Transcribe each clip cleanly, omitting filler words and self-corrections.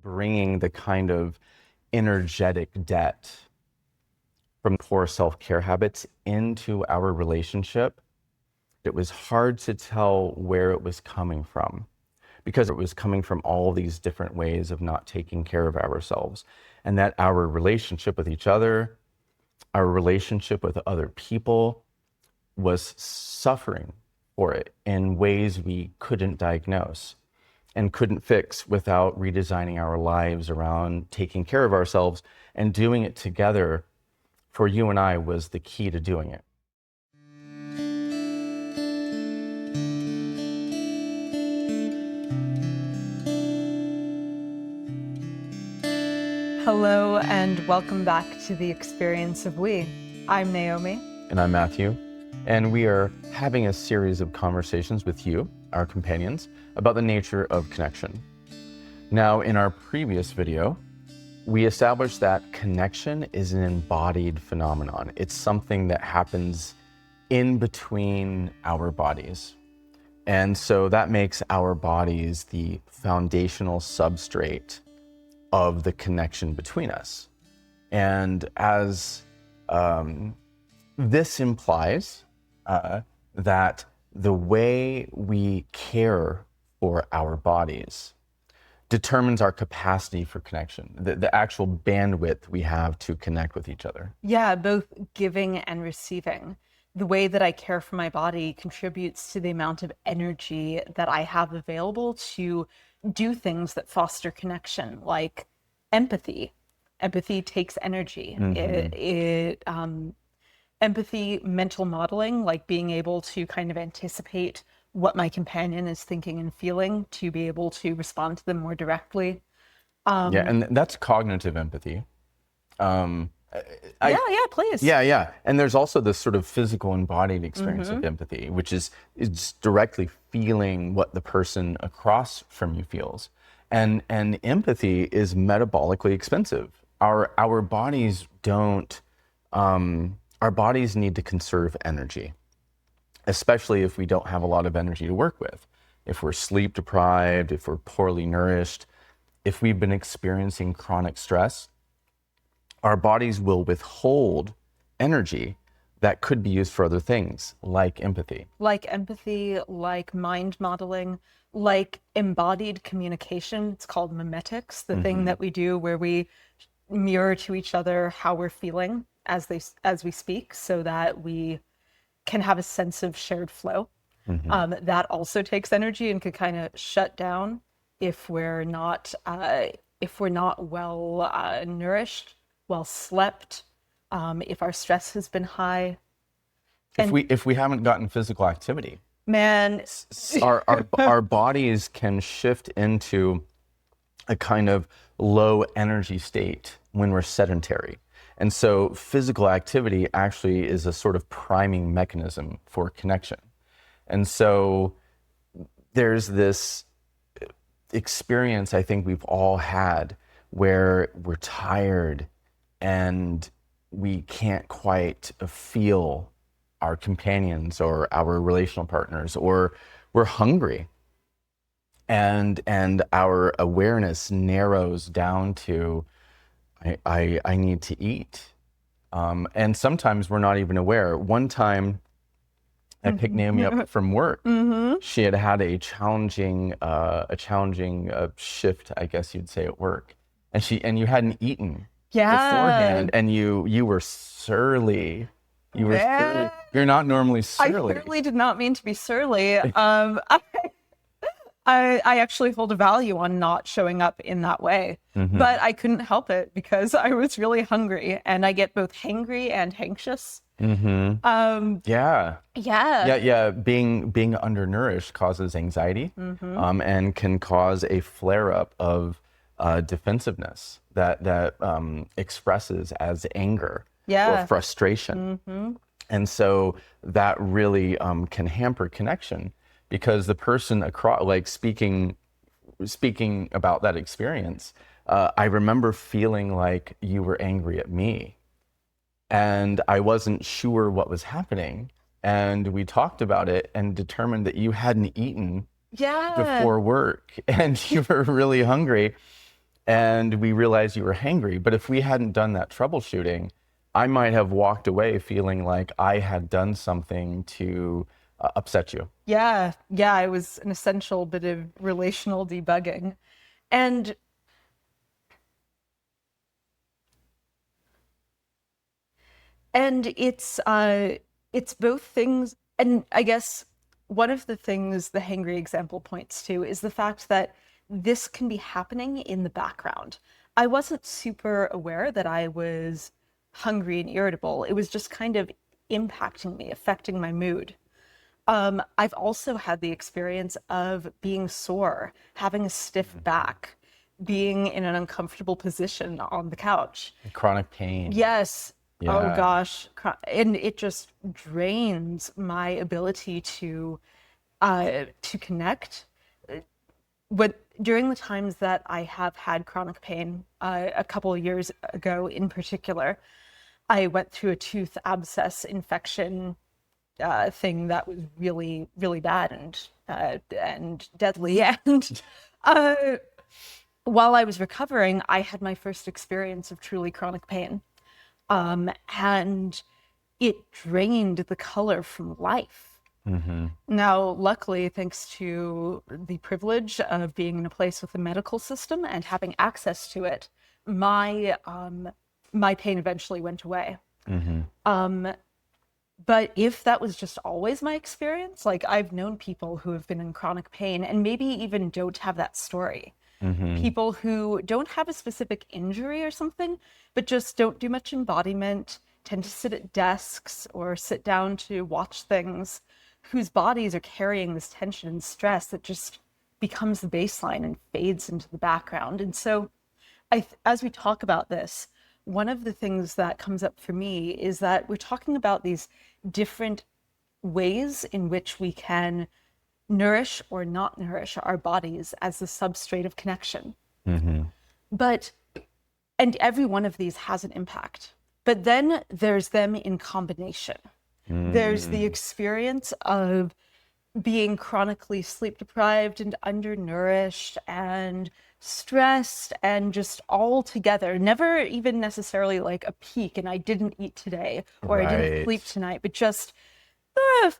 bringing the kind of energetic debt from poor self-care habits into our relationship, it was hard to tell where it was coming from because it was coming from all these different ways of not taking care of ourselves. And that our relationship with each other, our relationship with other people was suffering for it in ways we couldn't diagnose and couldn't fix without redesigning our lives around taking care of ourselves, and doing it together for you and I was the key to doing it. Hello and welcome back to the Experience of We. I'm Naomi. And I'm Matthew. And we are having a series of conversations with you, our companions, about the nature of connection. Now, in our previous video, we established that connection is an embodied phenomenon. It's something that happens in between our bodies. And so that makes our bodies the foundational substrate of the connection between us. And as this implies that the way we care for our bodies determines our capacity for connection, the actual bandwidth we have to connect with each other. Yeah, both giving and receiving. The way that I care for my body contributes to the amount of energy that I have available to do things that foster connection, like empathy. Empathy takes energy. Empathy, mental modeling, like being able to kind of anticipate what my companion is thinking and feeling to be able to respond to them more directly. Yeah, and that's cognitive empathy. Please. Yeah. And there's also this sort of physical embodied experience of empathy, which is directly feeling what the person across from you feels. And empathy is metabolically expensive. Our bodies don't, our bodies need to conserve energy, especially if we don't have a lot of energy to work with. If we're sleep deprived, if we're poorly nourished, if we've been experiencing chronic stress, our bodies will withhold energy that could be used for other things, like empathy. Like empathy, like mind modeling, like embodied communication. It's called mimetics, the thing that we do where we mirror to each other how we're feeling as we speak, so that we can have a sense of shared flow. That also takes energy and could kind of shut down if we're not well nourished, well slept, if our stress has been high. If we haven't gotten physical activity, man, our bodies can shift into a kind of low energy state when we're sedentary. And so physical activity actually is a sort of priming mechanism for connection. And so there's this experience I think we've all had where we're tired and we can't quite feel our companions or our relational partners, or we're hungry and our awareness narrows down to I need to eat. And sometimes we're not even aware. One time I picked Naomi up from work. She had a challenging shift, I guess you'd say, at work. And you hadn't eaten beforehand, and you were surly. You were surly. You're not normally surly. I certainly did not mean to be surly. I actually hold a value on not showing up in that way, but I couldn't help it because I was really hungry, and I get both hangry and anxious. Yeah. Being undernourished causes anxiety, and can cause a flare-up of defensiveness that expresses as anger or frustration. And so that really can hamper connection, because the person across, like speaking about that experience, I remember feeling like you were angry at me, and I wasn't sure what was happening. And we talked about it and determined that you hadn't eaten before work and you were really hungry. and we realized you were hangry. But if we hadn't done that troubleshooting, I might have walked away feeling like I had done something to upset you. Yeah, it was an essential bit of relational debugging. And it's both things. And I guess one of the things the hangry example points to is the fact that this can be happening in the background. I wasn't super aware that I was hungry and irritable. It was just kind of impacting me, affecting my mood. I've also had the experience of being sore, having a stiff back, being in an uncomfortable position on the couch. Chronic pain. Yes. Oh Yeah. gosh. And it just drains my ability to connect. But during the times that I have had chronic pain, a couple of years ago in particular, I went through a tooth abscess infection thing that was really, really bad and deadly. And while I was recovering, I had my first experience of truly chronic pain. And it drained the color from life. Now, luckily, thanks to the privilege of being in a place with a medical system and having access to it, my pain eventually went away. But if that was just always my experience, like I've known people who have been in chronic pain and maybe even don't have that story. People who don't have a specific injury or something, but just don't do much embodiment, tend to sit at desks or sit down to watch things, whose bodies are carrying this tension and stress that just becomes the baseline and fades into the background. And so as we talk about this, one of the things that comes up for me is that we're talking about these different ways in which we can nourish or not nourish our bodies as the substrate of connection. But, and every one of these has an impact. But then there's them in combination. There's the experience of being chronically sleep deprived and undernourished and stressed and just all together, never even necessarily like a peak and I didn't eat today or I didn't sleep tonight, but just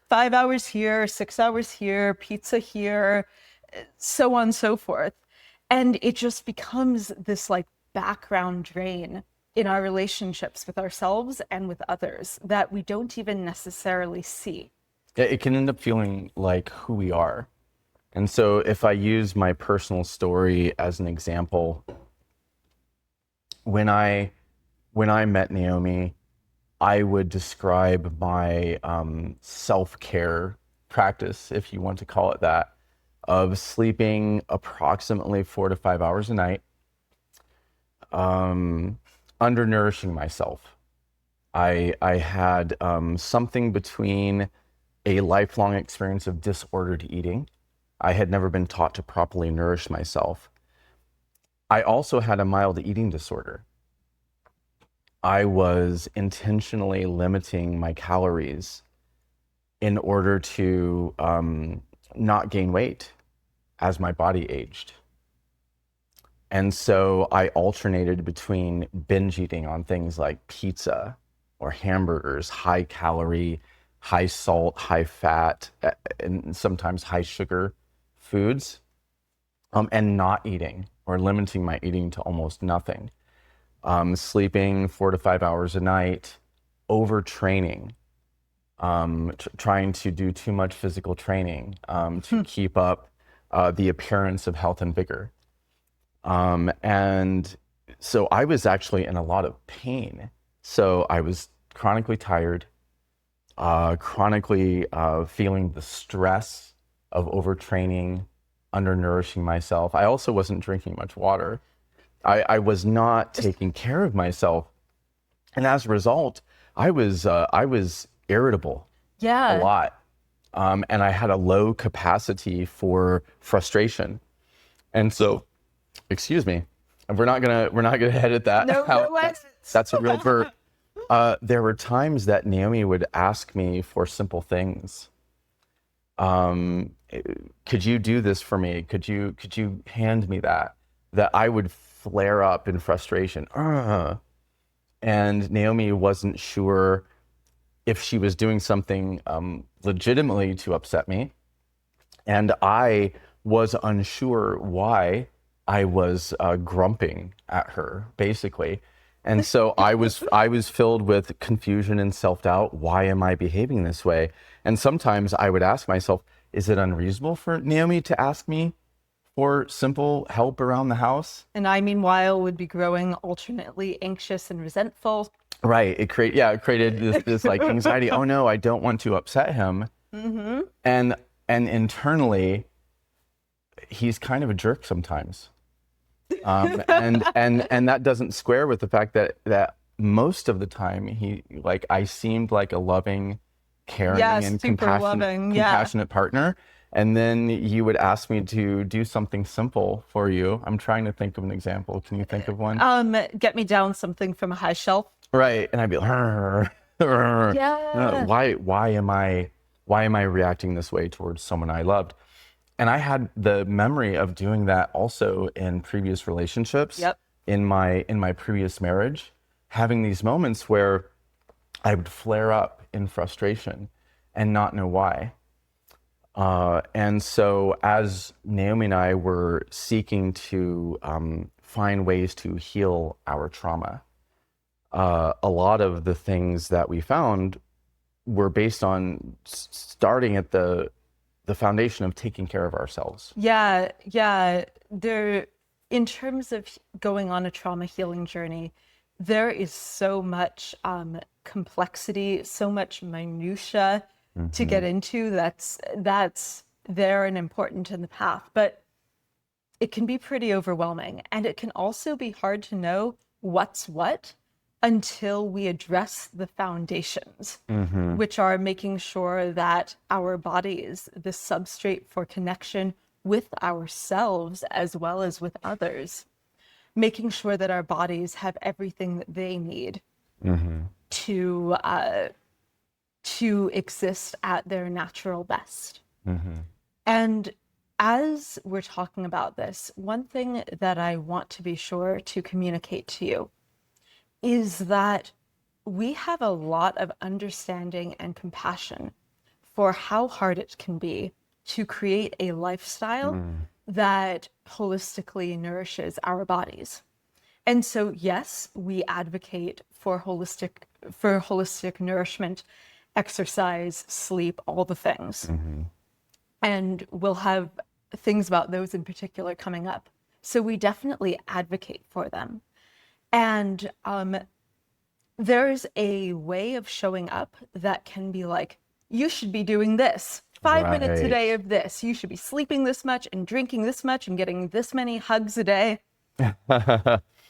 5 hours here, 6 hours here, pizza here, so on and so forth. And it just becomes this like background drain in our relationships with ourselves and with others that we don't even necessarily see. It can end up feeling like who we are. And so if I use my personal story as an example, when I met Naomi, I would describe my self-care practice, if you want to call it that, of sleeping approximately 4 to 5 hours a night, undernourishing myself. I had something between a lifelong experience of disordered eating. I had never been taught to properly nourish myself. I also had a mild eating disorder. I was intentionally limiting my calories in order to not gain weight as my body aged. And so I alternated between binge eating on things like pizza or hamburgers, high calorie, high salt, high fat, and sometimes high sugar foods, and not eating or limiting my eating to almost nothing. Sleeping 4 to 5 hours a night, overtraining, trying to do too much physical training to keep up the appearance of health and vigor. And so I was actually in a lot of pain. So I was chronically tired, chronically feeling the stress of overtraining, undernourishing myself. I also wasn't drinking much water. I was not taking care of myself. And as a result, I was irritable a lot. And I had a low capacity for frustration. And so, excuse me, we're not gonna edit that. No, that's a real burp. There were times that Naomi would ask me for simple things. Could you do this for me? Could you hand me that? That I would flare up in frustration. And Naomi wasn't sure if she was doing something legitimately to upset me. And I was unsure why I was grumping at her, basically. And so I was filled with confusion and self-doubt. Why am I behaving this way? And sometimes I would ask myself, is it unreasonable for Naomi to ask me for simple help around the house? And I, meanwhile, would be growing alternately anxious and resentful. Right. It created this like anxiety. Oh no, I don't want to upset him. Mm-hmm. And internally, he's kind of a jerk sometimes. And that doesn't square with the fact that most of the time I seemed like a loving, caring, and compassionate partner. And then you would ask me to do something simple for you. I'm trying to think of an example. Can you think of one? Get me down something from a high shelf. Right. And I'd be like, Yeah. why am I reacting this way towards someone I loved? And I had the memory of doing that also in previous relationships. Yep. In my previous marriage, having these moments where I would flare up in frustration and not know why. And so as Naomi and I were seeking to find ways to heal our trauma, a lot of the things that we found were based on starting at the foundation of taking care of ourselves. Yeah. In terms of going on a trauma healing journey, there is so much complexity, so much minutia to get into that's there and important in the path. But it can be pretty overwhelming, and it can also be hard to know what's what until we address the foundations, which are making sure that our body is the substrate for connection with ourselves as well as with others, making sure that our bodies have everything that they need to exist at their natural best. And as we're talking about this, one thing that I want to be sure to communicate to you is that we have a lot of understanding and compassion for how hard it can be to create a lifestyle that holistically nourishes our bodies. And so, yes, we advocate for holistic nourishment, exercise, sleep, all the things. And we'll have things about those in particular coming up. So we definitely advocate for them. And there's a way of showing up that can be like, you should be doing this, 5 minutes a day of this. You should be sleeping this much and drinking this much and getting this many hugs a day.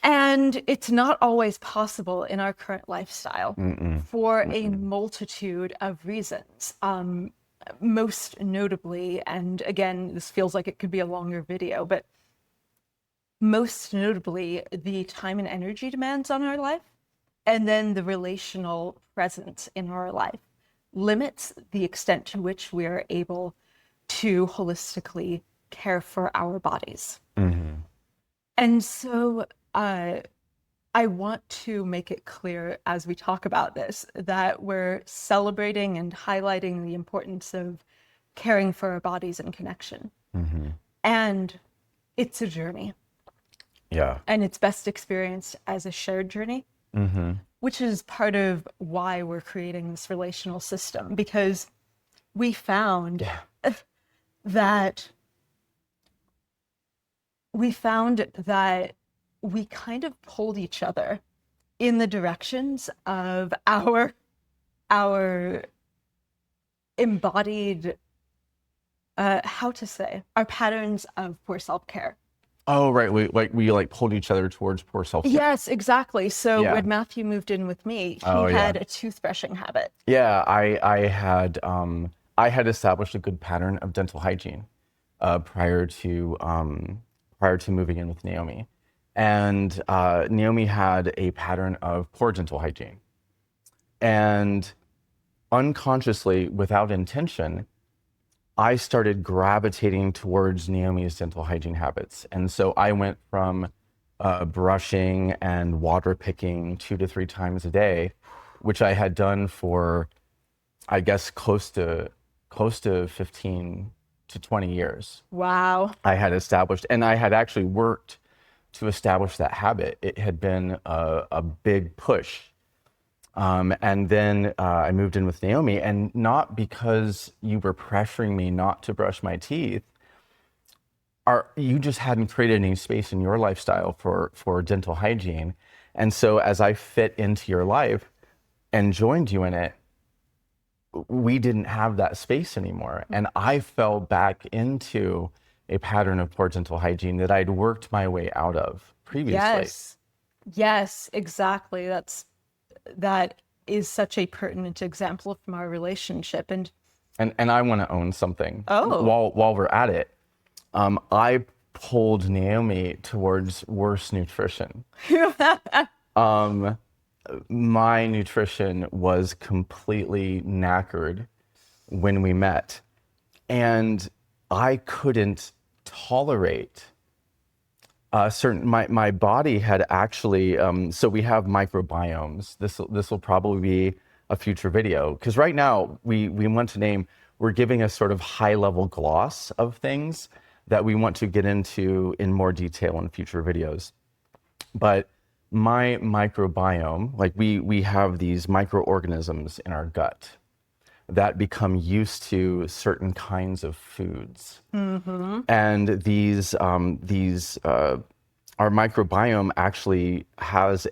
And it's not always possible in our current lifestyle for a multitude of reasons. Most notably, and again, this feels like it could be a longer video, but most notably, the time and energy demands on our life, and then the relational presence in our life limits the extent to which we are able to holistically care for our bodies. And so I want to make it clear as we talk about this that we're celebrating and highlighting the importance of caring for our bodies and connection. And it's a journey. Yeah. And it's best experienced as a shared journey, which is part of why we're creating this relational system, because we found that we kind of pulled each other in the directions of our embodied, our patterns of poor self-care. Oh, right. We pulled each other towards poor self-care. Yes, exactly. So when Matthew moved in with me, he had a toothbrushing habit. Yeah, I had established a good pattern of dental hygiene prior to moving in with Naomi, and Naomi had a pattern of poor dental hygiene, and unconsciously, without intention, I started gravitating towards Naomi's dental hygiene habits. And so I went from brushing and water picking 2 to 3 times a day, which I had done for, I guess, close to 15 to 20 years. Wow. I had established, and I had actually worked to establish that habit. It had been a big push. And then I moved in with Naomi, and not because you were pressuring me not to brush my teeth, you just hadn't created any space in your lifestyle for dental hygiene. And so as I fit into your life and joined you in it, we didn't have that space anymore. And I fell back into a pattern of poor dental hygiene that I'd worked my way out of previously. Yes, exactly. That is such a pertinent example from our relationship. And I want to own something. Oh. While we're at it, I pulled Naomi towards worse nutrition. My nutrition was completely knackered when we met, and I couldn't tolerate my body had actually, so we have microbiomes. This will probably be a future video, because right now we want to name, we're giving a sort of high level gloss of things that we want to get into in more detail in future videos. But my microbiome, like we have these microorganisms in our gut that become used to certain kinds of foods. Mm-hmm. And these our microbiome actually has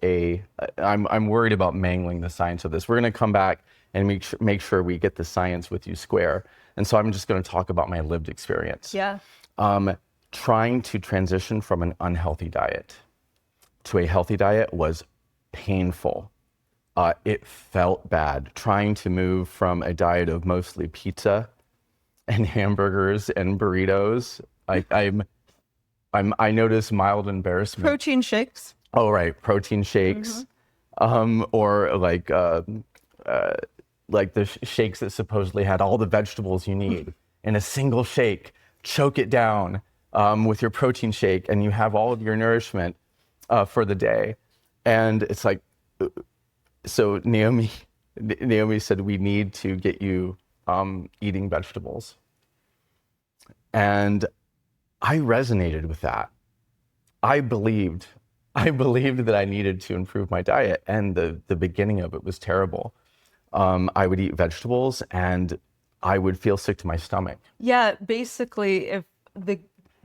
I'm worried about mangling the science of this. We're gonna come back and make sure we get the science with you square. And so I'm just gonna talk about my lived experience. Yeah. Trying to transition from an unhealthy diet to a healthy diet was painful. It felt bad. Trying to move from a diet of mostly pizza and hamburgers and burritos, I notice mild embarrassment. Protein shakes. Oh, right, protein shakes, or like the shakes that supposedly had all the vegetables you need in a single shake. Choke it down with your protein shake, and you have all of your nourishment for the day. And it's like, so Naomi said, we need to get you eating vegetables. And I resonated with that. I believed that I needed to improve my diet, and the beginning of it was terrible. I would eat vegetables and I would feel sick to my stomach. Yeah, basically, if the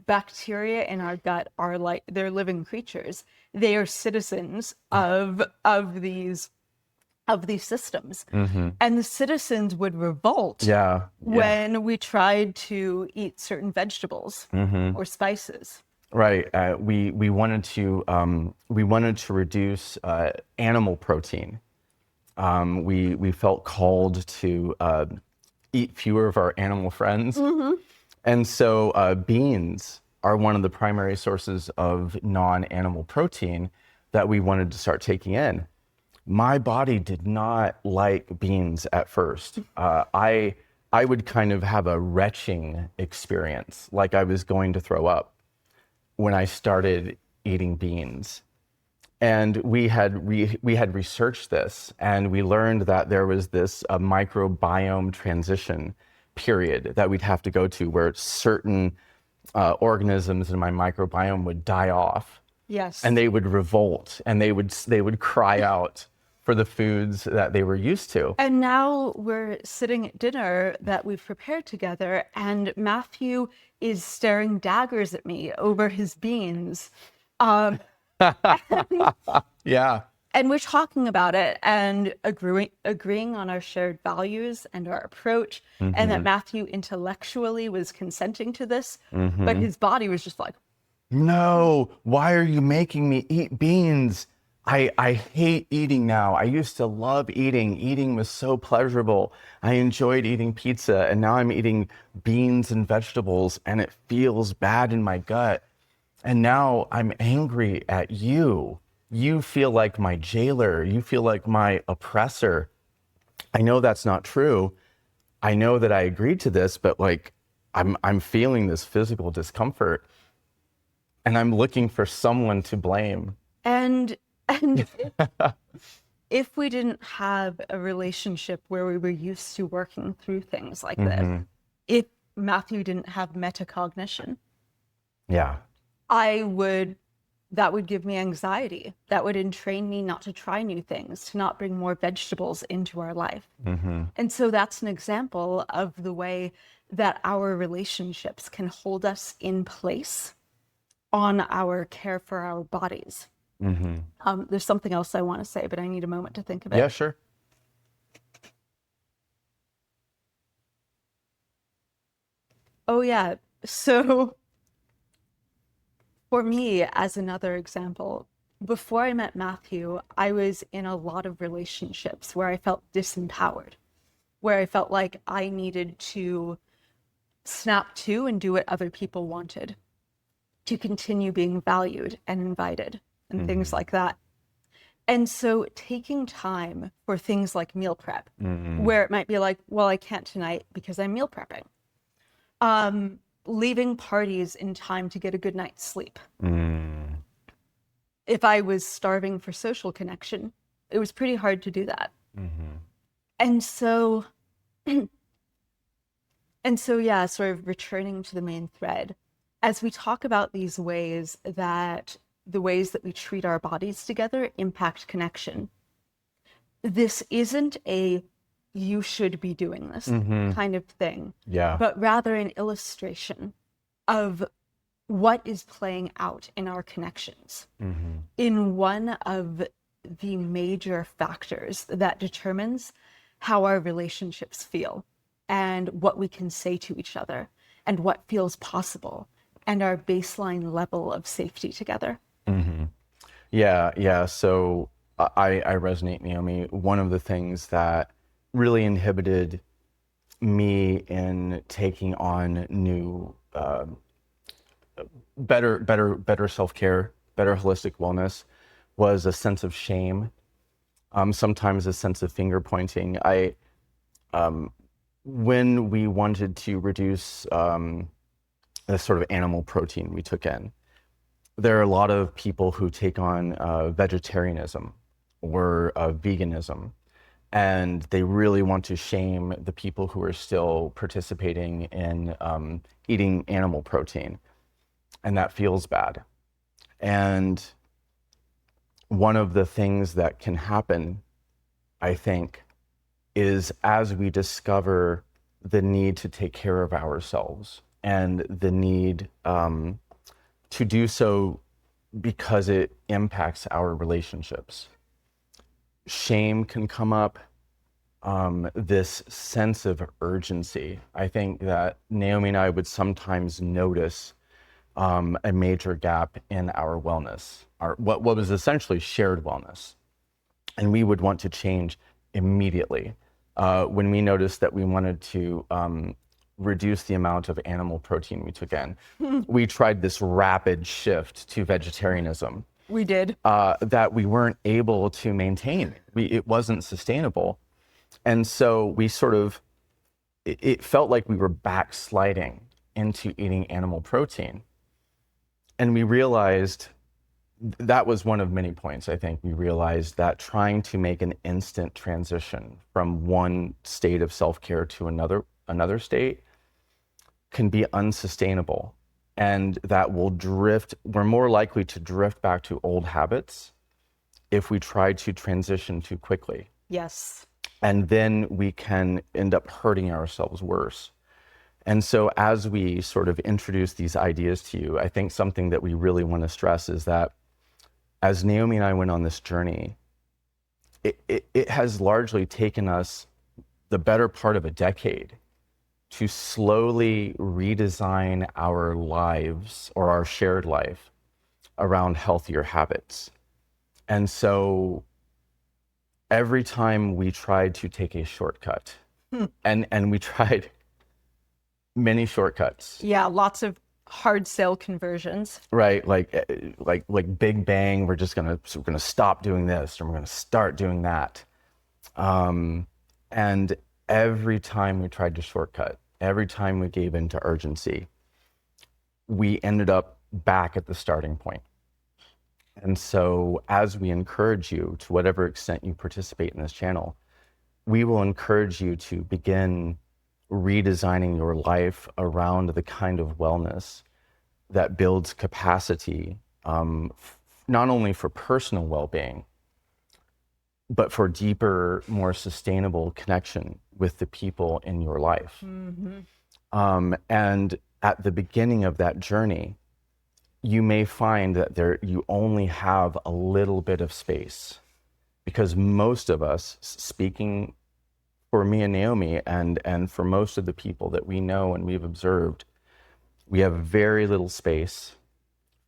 bacteria in our gut are like, they're living creatures, they are citizens of these systems. Mm-hmm. And the citizens would revolt when we tried to eat certain vegetables or spices. Right. We wanted to reduce animal protein. We felt called to eat fewer of our animal friends. Mm-hmm. And so beans are one of the primary sources of non-animal protein that we wanted to start taking in. My body did not like beans at first. I would kind of have a retching experience, like I was going to throw up when I started eating beans. And we had researched this, and we learned that there was this microbiome transition period that we'd have to go to, where certain organisms in my microbiome would die off. Yes. And they would revolt, and they would cry out for the foods that they were used to. And now we're sitting at dinner that we've prepared together, and Matthew is staring daggers at me over his beans. Yeah. And we're talking about it and agreeing on our shared values and our approach, and that Matthew intellectually was consenting to this, but his body was just like, no, why are you making me eat beans? I hate eating now. I used to love eating. Eating was so pleasurable. I enjoyed eating pizza, and now I'm eating beans and vegetables, and it feels bad in my gut. And now I'm angry at you. You feel like my jailer. You feel like my oppressor. I know that's not true. I know that I agreed to this, but like I'm feeling this physical discomfort. And I'm looking for someone to blame. And if we didn't have a relationship where we were used to working through things like this, if Matthew didn't have metacognition, Yeah. that would give me anxiety. That would entrain me not to try new things, to not bring more vegetables into our life. And so that's an example of the way that our relationships can hold us in place on our care for our bodies. There's something else I want to say, but I need a moment to think of it. Yeah, sure. Oh, yeah. So for me, as another example, before I met Matthew, I was in a lot of relationships where I felt disempowered, where I felt like I needed to snap to and do what other people wanted to continue being valued and invited and things like that. And so taking time for things like meal prep, where it might be like, well, I can't tonight because I'm meal prepping. Leaving parties in time to get a good night's sleep. If I was starving for social connection, it was pretty hard to do that. And so, yeah, sort of returning to the main thread, as we talk about these ways that the ways that we treat our bodies together impact connection, this isn't a you should be doing this kind of thing, but rather an illustration of what is playing out in our connections. In one of the major factors that determines how our relationships feel and what we can say to each other and what feels possible and our baseline level of safety together. Yeah. So I resonate, Naomi. One of the things that really inhibited me in taking on new, better self-care, better holistic wellness was a sense of shame. Sometimes a sense of finger pointing. When we wanted to reduce the sort of animal protein we took in, there are a lot of people who take on vegetarianism or veganism, and they really want to shame the people who are still participating in eating animal protein, and that feels bad. And one of the things that can happen, I think, is as we discover the need to take care of ourselves and the need to do so because it impacts our relationships. Shame can come up, this sense of urgency. I think that Naomi and I would sometimes notice a major gap in our wellness, what was essentially shared wellness. And we would want to change immediately. When we noticed that we wanted to reduce the amount of animal protein we took in, we tried this rapid shift to vegetarianism. We did. That we weren't able to maintain. It wasn't sustainable. And so we sort of, it felt like we were backsliding into eating animal protein. And we realized, that was one of many points, I think. We realized that trying to make an instant transition from one state of self-care to another state can be unsustainable, and that we're more likely to drift back to old habits if we try to transition too quickly. Yes. And then we can end up hurting ourselves worse. And so as we sort of introduce these ideas to you, I think something that we really want to stress is that as Naomi and I went on this journey, it has largely taken us the better part of a decade to slowly redesign our lives or our shared life around healthier habits. And so every time we tried to take a shortcut, and we tried many shortcuts. Yeah, lots of hard sell conversions. Right, like Big Bang. We're gonna stop doing this, or we're gonna start doing that. And every time we tried to shortcut, every time we gave in to urgency, we ended up back at the starting point. And so as we encourage you, to whatever extent you participate in this channel, we will encourage you to begin redesigning your life around the kind of wellness that builds capacity, not only for personal well-being, but for deeper, more sustainable connection with the people in your life. And at the beginning of that journey, you may find that you only have a little bit of space, because most of us, speaking for me and Naomi, and for most of the people that we know and we've observed, we have very little space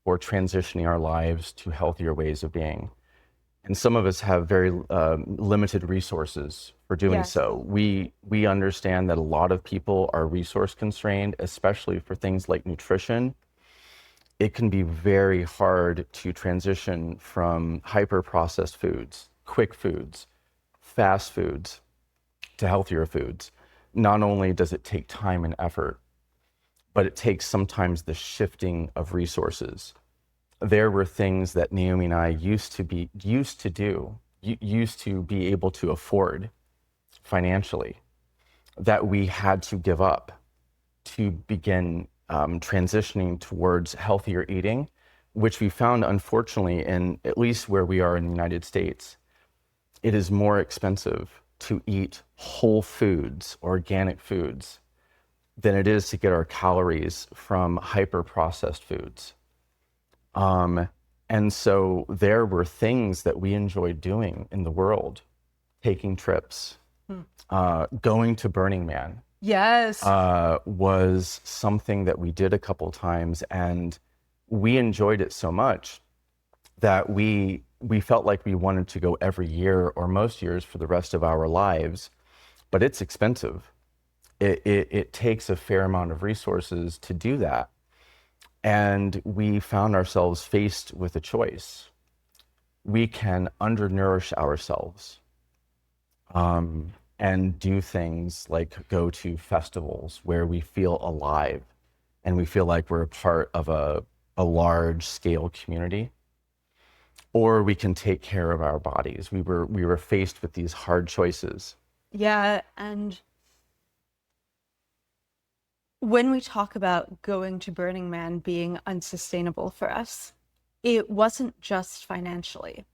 for transitioning our lives to healthier ways of being. And some of us have very limited resources for doing so. We understand that a lot of people are resource constrained, especially for things like nutrition. It can be very hard to transition from hyper-processed foods, quick foods, fast foods, to healthier foods. Not only does it take time and effort, but it takes sometimes the shifting of resources. There were things that Naomi and I used to be able to afford financially, that we had to give up to begin transitioning towards healthier eating, which we found, unfortunately, in at least where we are in the United States, it is more expensive to eat whole foods, organic foods, than it is to get our calories from hyper-processed foods. And so there were things that we enjoyed doing in the world, taking trips, going to Burning Man. Yes. Was something that we did a couple times, and we enjoyed it so much that we felt like we wanted to go every year or most years for the rest of our lives, but it's expensive. It takes a fair amount of resources to do that. And we found ourselves faced with a choice. We can undernourish ourselves and do things like go to festivals where we feel alive and we feel like we're a part of a large scale community. Or we can take care of our bodies. We were faced with these hard choices. Yeah, and when we talk about going to Burning Man being unsustainable for us, it wasn't just financially.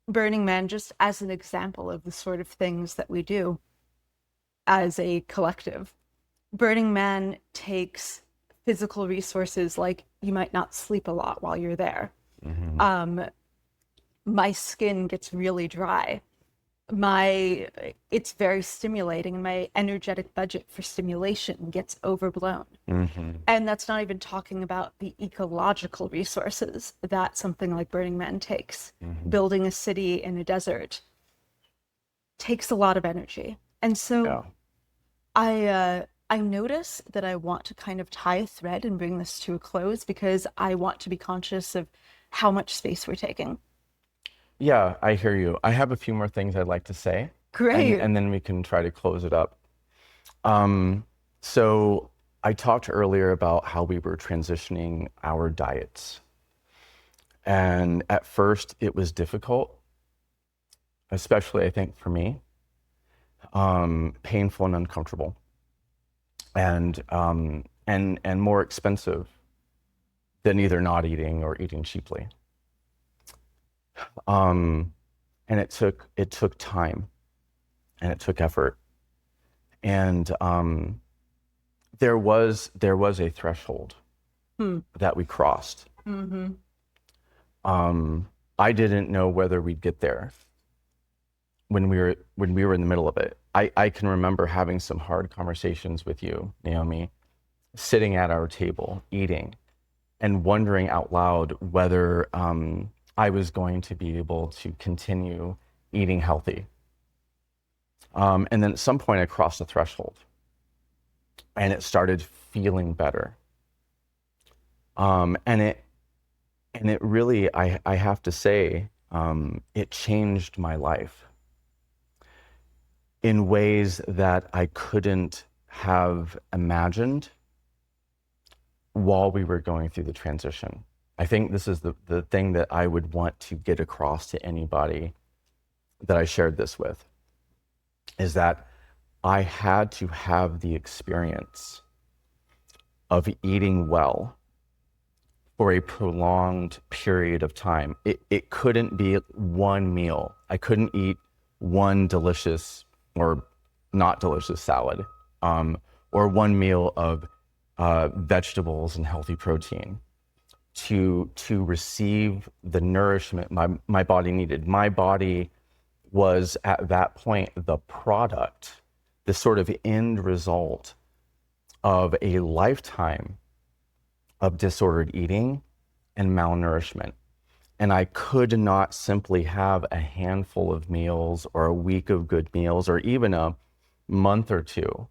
Burning Man, just as an example of the sort of things that we do as a collective, Burning Man takes physical resources, like you might not sleep a lot while you're there. My skin gets really dry. It's very stimulating, and my energetic budget for stimulation gets overblown. And that's not even talking about the ecological resources that something like Burning Man takes. Building a city in a desert takes a lot of energy. And so I notice that I want to kind of tie a thread and bring this to a close, because I want to be conscious of how much space we're taking. Yeah, I hear you. I have a few more things I'd like to say. Great. And then we can try to close it up. So I talked earlier about how we were transitioning our diets. And at first it was difficult, especially I think for me, painful and uncomfortable, and more expensive than either not eating or eating cheaply. And it took time, and it took effort, and there was a threshold that we crossed. I didn't know whether we'd get there when we were in the middle of it. I can remember having some hard conversations with you, Naomi, sitting at our table eating, and wondering out loud whether I was going to be able to continue eating healthy. And then at some point I crossed the threshold, and it started feeling better. And it really, I have to say, it changed my life in ways that I couldn't have imagined while we were going through the transition. I think this is the thing that I would want to get across to anybody that I shared this with, is that I had to have the experience of eating well for a prolonged period of time. It couldn't be one meal. I couldn't eat one delicious or not delicious salad, or one meal of vegetables and healthy protein to receive the nourishment my body needed. My body was at that point the product, the sort of end result of a lifetime of disordered eating and malnourishment. And I could not simply have a handful of meals or a week of good meals or even a month or two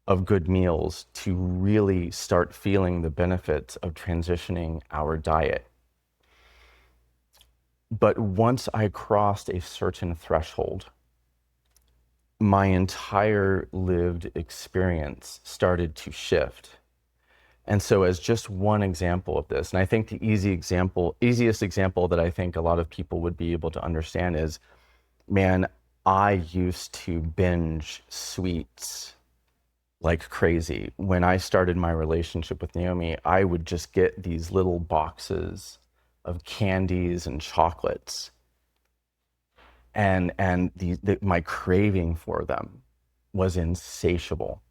of good meals to really start feeling the benefits of transitioning our diet. But once I crossed a certain threshold, my entire lived experience started to shift. And so as just one example of this, and I think the easiest example that I think a lot of people would be able to understand is, man, I used to binge sweets like crazy. When I started my relationship with Naomi, I would just get these little boxes of candies and chocolates, and my craving for them was insatiable.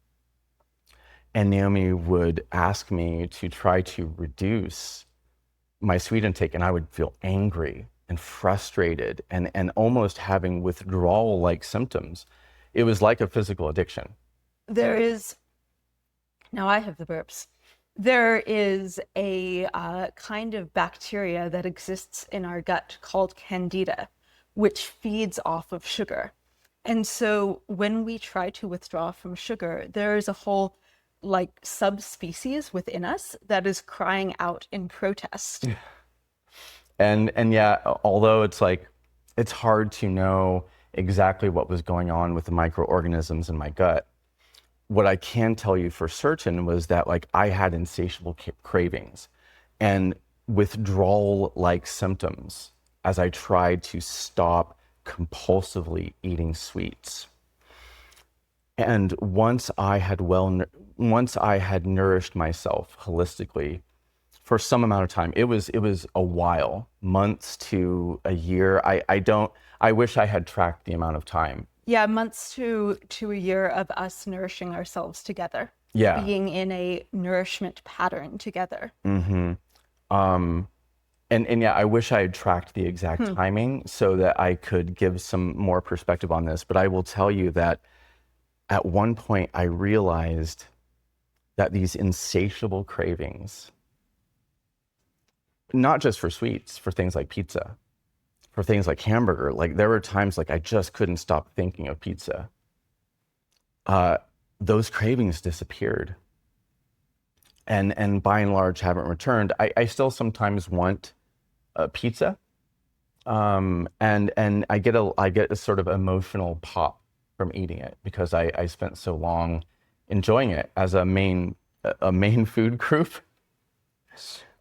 And Naomi would ask me to try to reduce my sweet intake, and I would feel angry and frustrated and almost having withdrawal-like symptoms. It was like a physical addiction. There is, now I have the burps. There is a kind of bacteria that exists in our gut called Candida, which feeds off of sugar. And so when we try to withdraw from sugar, there is a whole like subspecies within us that is crying out in protest. And yeah, although it's hard to know exactly what was going on with the microorganisms in my gut, what I can tell you for certain was that like I had insatiable cravings and withdrawal-like symptoms as I tried to stop compulsively eating sweets. And once I had nourished myself holistically for some amount of time, it was a while, months to a year. I wish I had tracked the amount of time. Yeah, months to a year of us nourishing ourselves together. Yeah. Being in a nourishment pattern together. Mm-hmm. And yeah, I wish I had tracked the exact timing so that I could give some more perspective on this. But I will tell you that at one point I realized that these insatiable cravings, not just for sweets, for things like pizza, for things like hamburger, like there were times like I just couldn't stop thinking of pizza. Those cravings disappeared. And by and large haven't returned. I still sometimes want pizza. And I get a sort of emotional pop from eating it because I spent so long enjoying it as a main food group.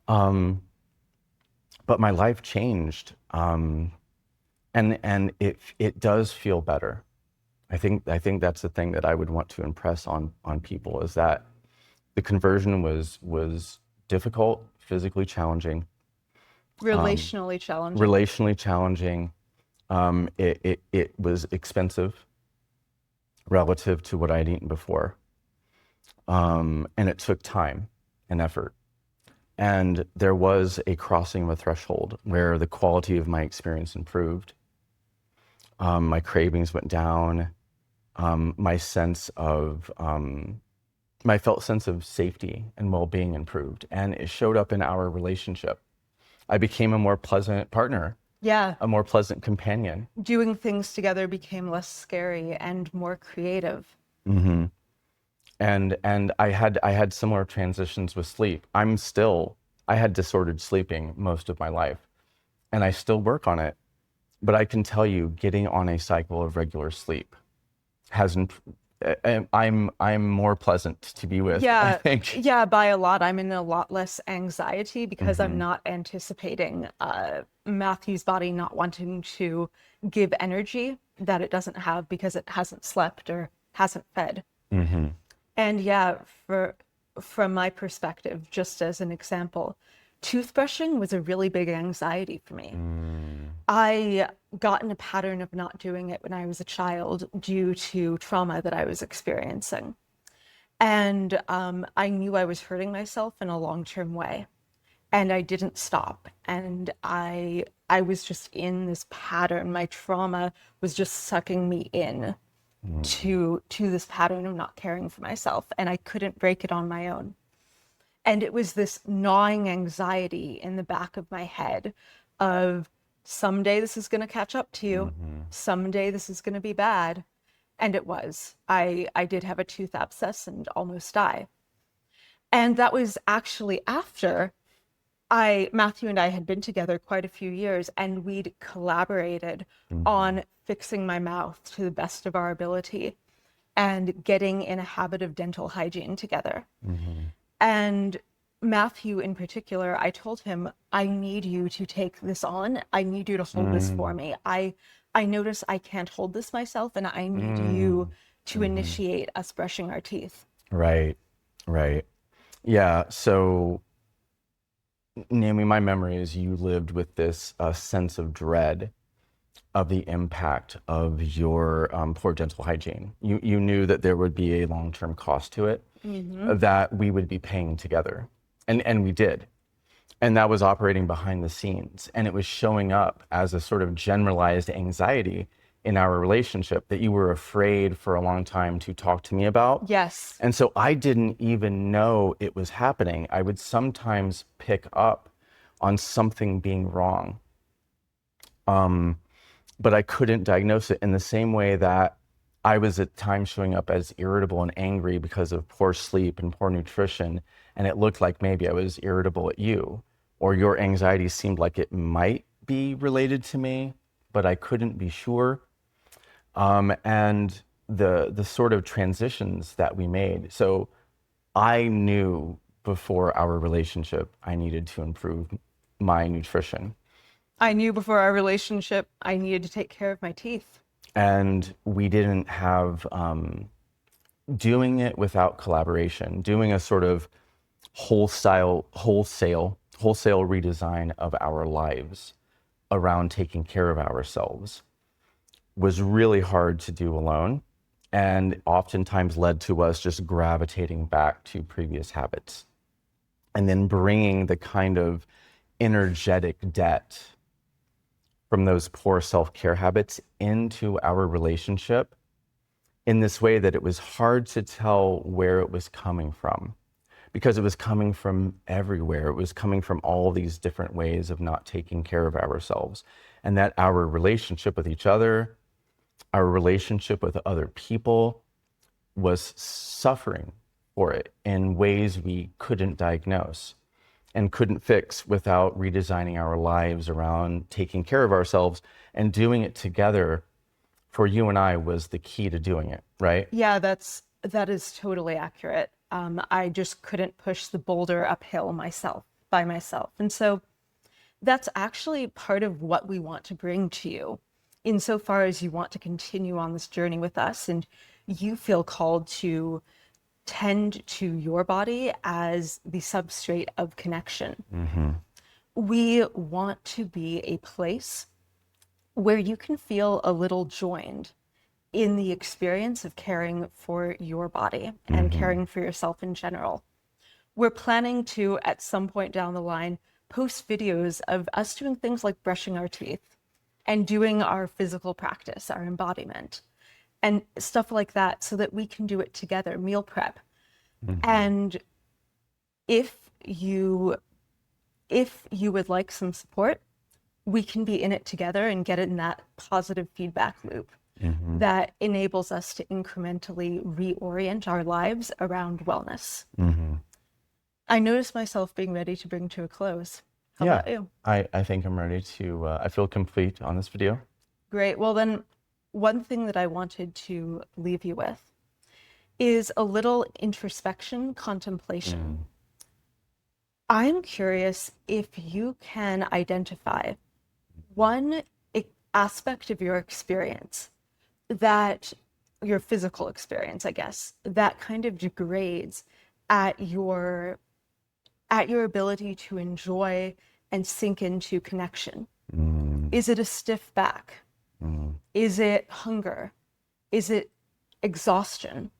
But my life changed, and it does feel better. I think that's the thing that I would want to impress on people, is that the conversion was difficult, physically challenging, Relationally challenging. relationally challenging. It was expensive relative to what I'd eaten before, and it took time and effort. And there was a crossing of a threshold where the quality of my experience improved. My cravings went down. My felt sense of safety and well-being improved, and it showed up in our relationship. I became a more pleasant partner. Yeah. A more pleasant companion. Doing things together became less scary and more creative. Mm-hmm. And I had similar transitions with sleep. I had disordered sleeping most of my life, and I still work on it. But I can tell you, getting on a cycle of regular sleep has I'm more pleasant to be with, I Yeah, think. yeah, by a lot. I'm in a lot less anxiety because I'm Hmm. not anticipating Matthew's body not wanting to give energy that it doesn't have because it hasn't slept or hasn't fed. Hmm. And yeah, from my perspective, just as an example, toothbrushing was a really big anxiety for me. Mm. I got in a pattern of not doing it when I was a child due to trauma that I was experiencing. And I knew I was hurting myself in a long-term way. And I didn't stop. And I was just in this pattern. My trauma was just sucking me in Mm. to this pattern of not caring for myself. And I couldn't break it on my own. And it was this gnawing anxiety in the back of my head of someday this is going to catch up to you. Mhm. Someday this is going to be bad. And it was. I did have a tooth abscess and almost die. And that was actually after Matthew and I had been together quite a few years and we'd collaborated Mhm. on fixing my mouth to the best of our ability and getting in a habit of dental hygiene together. Mhm. And Matthew in particular, I told him, I need you to take this on. I need you to hold this for Mm. me. I notice I can't hold this myself and I need you Mm. to Mhm. initiate us brushing our teeth. Right. Right. Yeah. So, Naomi, my memory is you lived with this sense of dread of the impact of your poor dental hygiene. You knew that there would be a long-term cost to it Hmm. that we would be paying together, and we did. And that was operating behind the scenes. And it was showing up as a sort of generalized anxiety in our relationship that you were afraid for a long time to talk to me about. Yes. And so I didn't even know it was happening. I would sometimes pick up on something being wrong, but I couldn't diagnose it in the same way that I was at times showing up as irritable and angry because of poor sleep and poor nutrition. And it looked like maybe I was irritable at you, or your anxiety seemed like it might be related to me, but I couldn't be sure. And the sort of transitions that we made. So I knew before our relationship I needed to improve my nutrition. I knew before our relationship I needed to take care of my teeth. And we didn't have doing it without collaboration, doing a sort of wholesale redesign of our lives around taking care of ourselves was really hard to do alone, and oftentimes led to us just gravitating back to previous habits and then bringing the kind of energetic debt from those poor self-care habits into our relationship in this way that it was hard to tell where it was coming from, because it was coming from everywhere. It was coming from all these different ways of not taking care of ourselves. And that our relationship with each other, our relationship with other people was suffering for it in ways we couldn't diagnose and couldn't fix without redesigning our lives around taking care of ourselves. And doing it together for you and I was the key to doing it, right? Yeah, that is totally accurate. I just couldn't push the boulder uphill by myself. And so that's actually part of what we want to bring to you, insofar as you want to continue on this journey with us and you feel called to tend to your body as the substrate of connection. Mm-hmm. We want to be a place where you can feel a little joined in the experience of caring for your body and Mm-hmm. caring for yourself in general. We're planning to, at some point down the line, post videos of us doing things like brushing our teeth and doing our physical practice, our embodiment, and stuff like that, so that we can do it together, meal prep. Mm-hmm. And if you if you would like some support, we can be in it together and get in that positive feedback loop Mm-hmm. that enables us to incrementally reorient our lives around wellness. Mm-hmm. I noticed myself being ready to bring to a close. How Yeah, about you? I think I'm ready to, I feel complete on this video. Great. Well, then, one thing that I wanted to leave you with is a little introspection, contemplation. I'm curious if you can identify one aspect of your experience, that your physical experience, I guess, that kind of degrades at your ability to enjoy and sink into connection. Is it a stiff back? Is it hunger? Is it exhaustion?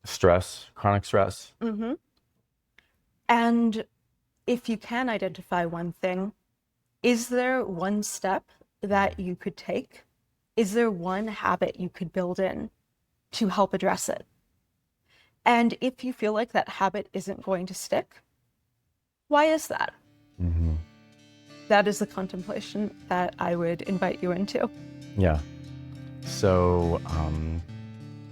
Stress, chronic stress. And if you can identify one thing, is there one step that you could take? Is there one habit you could build in to help address it? And if you feel like that habit isn't going to stick, why is that? That is the contemplation that I would invite you into. Yeah. So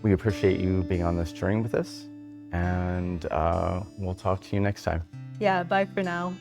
we appreciate you being on this journey with us, and we'll talk to you next time. Yeah, bye for now.